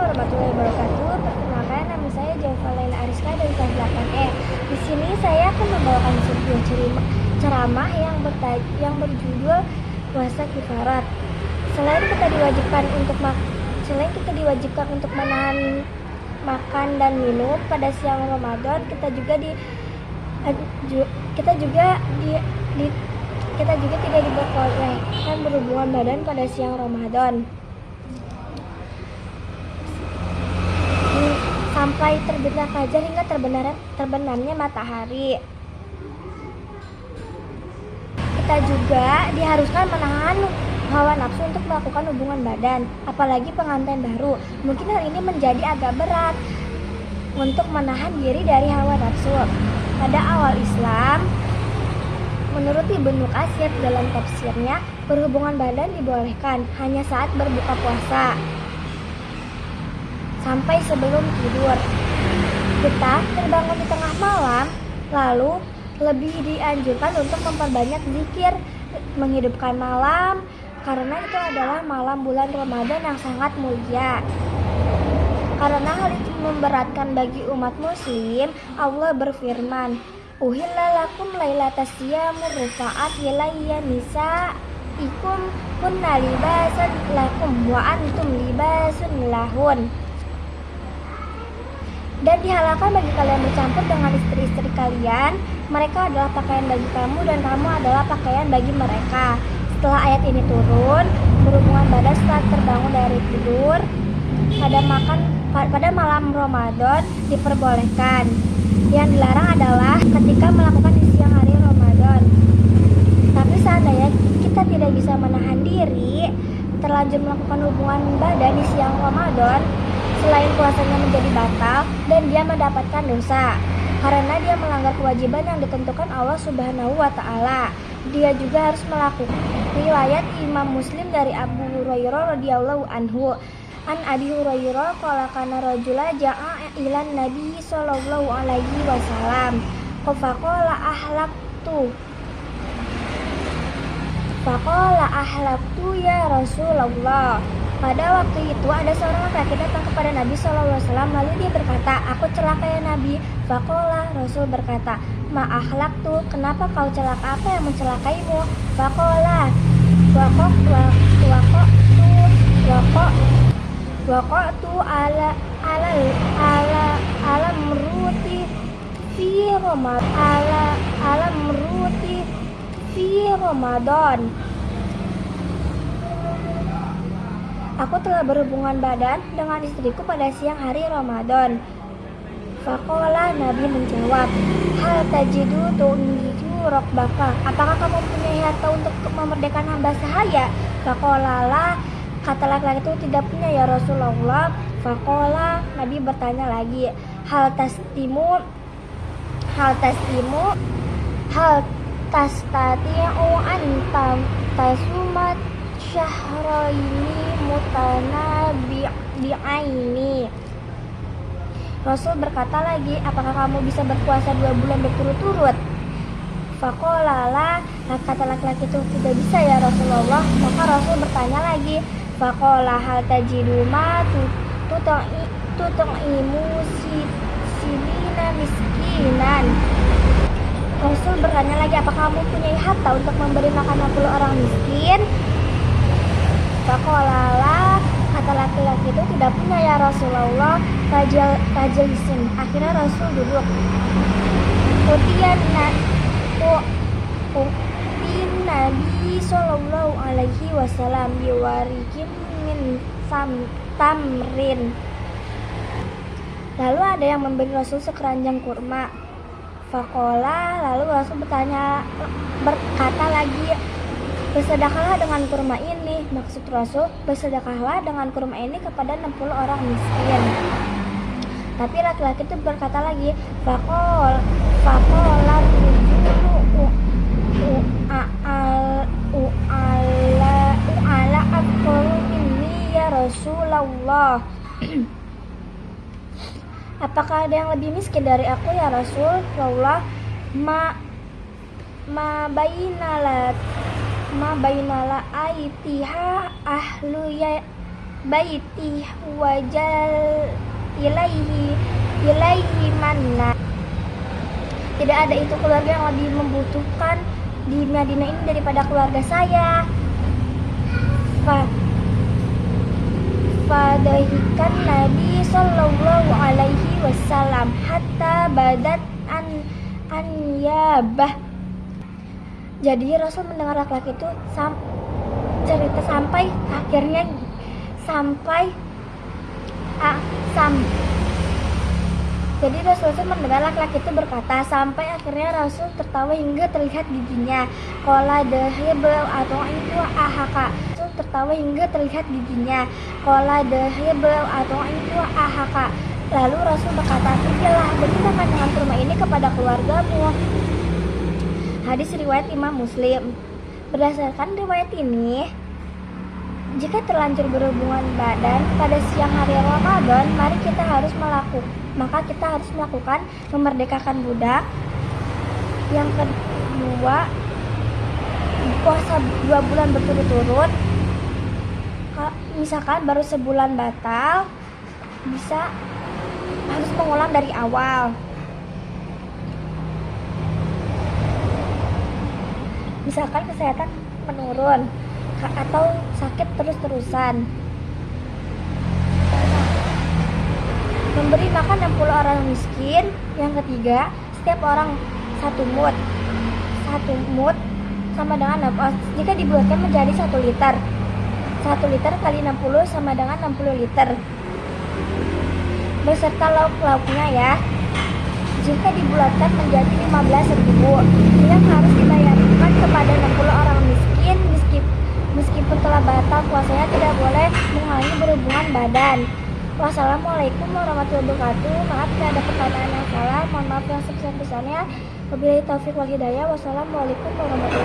warahmatullahi wabarakatuh. Perkenalkan, nama saya Jaifa Laila Ariska dari kelas 8E. Di sini saya akan membawakan sebuah ceramah yang berjudul puasa kifarat. Selain kita diwajibkan untuk menahan makan dan minum pada siang Ramadan, kita juga tidak diperbolehkan berhubungan badan pada siang Ramadan sampai terbitnya fajar hingga terbenamnya matahari. Kita juga diharuskan menahan hawa nafsu untuk melakukan hubungan badan, apalagi pengantin baru. Mungkin hal ini menjadi agak berat untuk menahan diri dari hawa nafsu. Pada awal Islam, menurut Ibnu Katsir dalam tafsirnya, berhubungan badan dibolehkan hanya saat berbuka puasa sampai sebelum tidur. Kita terbangun di tengah malam, lalu lebih dianjurkan untuk memperbanyak zikir, menghidupkan malam, karena itu adalah malam bulan Ramadan yang sangat mulia. Karena hal itu memberatkan bagi umat muslim, Allah berfirman, "Uhilla lakum lailatas siyamur rufa'at ilayya nisaikum kunna libasan lakum wa antum libasun lahun." Dan dihalalkan bagi kalian bercampur dengan istri-istri kalian. Mereka adalah pakaian bagi kamu dan kamu adalah pakaian bagi mereka. Setelah ayat ini turun, berhubungan badan setelah terbangun dari tidur pada malam Ramadan diperbolehkan. Yang dilarang adalah ketika melakukan di siang hari Ramadan. Tapi seandainya kita tidak bisa menahan diri, terlanjur melakukan hubungan badan di siang Ramadan, selain puasanya menjadi batal dan dia mendapatkan dosa karena dia melanggar kewajiban yang ditentukan Allah Subhanahu wa Ta'ala. Dia juga harus melakukan riwayat Imam Muslim dari Abu Hurairah radhiyallahu anhu. An Abi Hurairah qala kana rajula ja'a ilan Nabi sallallahu alaihi wasallam. Faqala ahlaktu ya Rasulullah. Pada waktu itu ada seorang laki-laki datang kepada Nabi SAW, lalu dia berkata, "Aku celaka ya Nabi." Faqala, Rasul berkata, "Ma ahlaktu, kenapa kau celaka? Apa yang mencelakaimu?" Faqala, waqatu ala meruti fi Ramadan. Aku telah berhubungan badan dengan istriku pada siang hari Ramadan. Faqala, Nabi menjawab, "Hal tajidu tunjidu rokbaka, apakah kamu punya harta untuk memerdekakan hamba sahaya?" Faqala la, kata laki-laki itu, "Tidak punya ya Rasulullah." Faqala, Nabi bertanya lagi, hal tastati'u an tasumat syahraini mutanabi'aini. Rasul berkata lagi, "Apakah kamu bisa berpuasa 2 bulan berturut-turut?" Faqala la, kata laki-laki itu, "Tidak bisa ya Rasulullah." Maka Rasul bertanya lagi, faqala hal tajidu ma tut'imu sinina miskinan. Rasul bertanya lagi, "Apakah kamu punya harta untuk memberi makan 60 orang miskin?" Faqala la, kata laki-laki itu, "Tidak punya ya Rasulullah." Fajalisin, akhirnya Rasul duduk. Utiyan Nabi sallallahu alaihi wasallam biwarikin min tamrin. Lalu ada yang memberi Rasul sekeranjang kurma. Faqala, lalu Rasul berkata lagi, "Bersedekahlah dengan kurma ini." Maksud Rasul, bersedekahlah dengan kurma ini kepada 60 orang miskin. Tapi laki-laki itu berkata lagi, Faqala u'ala akbaru minni ya Rasulullah. Apakah ada yang lebih miskin dari aku ya Rasulullah? Ma bainala aitiha ahlu baiti wajal ilaihi manna. Tidak ada itu keluarga yang lebih membutuhkan di Madinah ini daripada keluarga saya. Fadahikan Nabi Sallallahu Alaihi Wasallam hatta badat an yabah. Jadi Rasul mendengar laki-laki itu cerita sampai akhirnya jadi Rasul mendengar laki-laki itu berkata sampai akhirnya Rasul tertawa hingga terlihat giginya. Qala dahib atau itu ahaka. Rasul tertawa hingga terlihat giginya. Qala dahib atau itu ahaka. Lalu Rasul berkata, "Pergilah, beritakan dengan kurma ini kepada keluargamu." Hadis riwayat Imam Muslim. Berdasarkan riwayat ini, jika terlanjur berhubungan badan pada siang hari Ramadan, maka kita harus melakukan memerdekakan budak. Yang kedua, puasa 2 bulan berturut-turut. Misalkan baru sebulan batal, harus mengulang dari awal. Misalkan kesehatan menurun atau sakit terus-terusan. Memberi makan 60 orang miskin. Yang ketiga, setiap orang 1 mud. 1 mud sama dengan jika dibulatkan menjadi 1 liter. 1 liter kali 60 sama dengan 60 liter. Beserta lauk-lauknya ya. Jika dibulatkan menjadi 15.000 yang harus dibayarkan kepada 60 orang miskin meskipun telah batal puasanya, tidak boleh menghalangi berhubungan badan. Wassalamualaikum warahmatullahi wabarakatuh. Maaf jika ada pertanyaan yang salah, mohon maaf yang sebesar-besarnya. Wabillahi taufiq wal hidayah. Wassalamualaikum warahmatullahi wabarakatuh.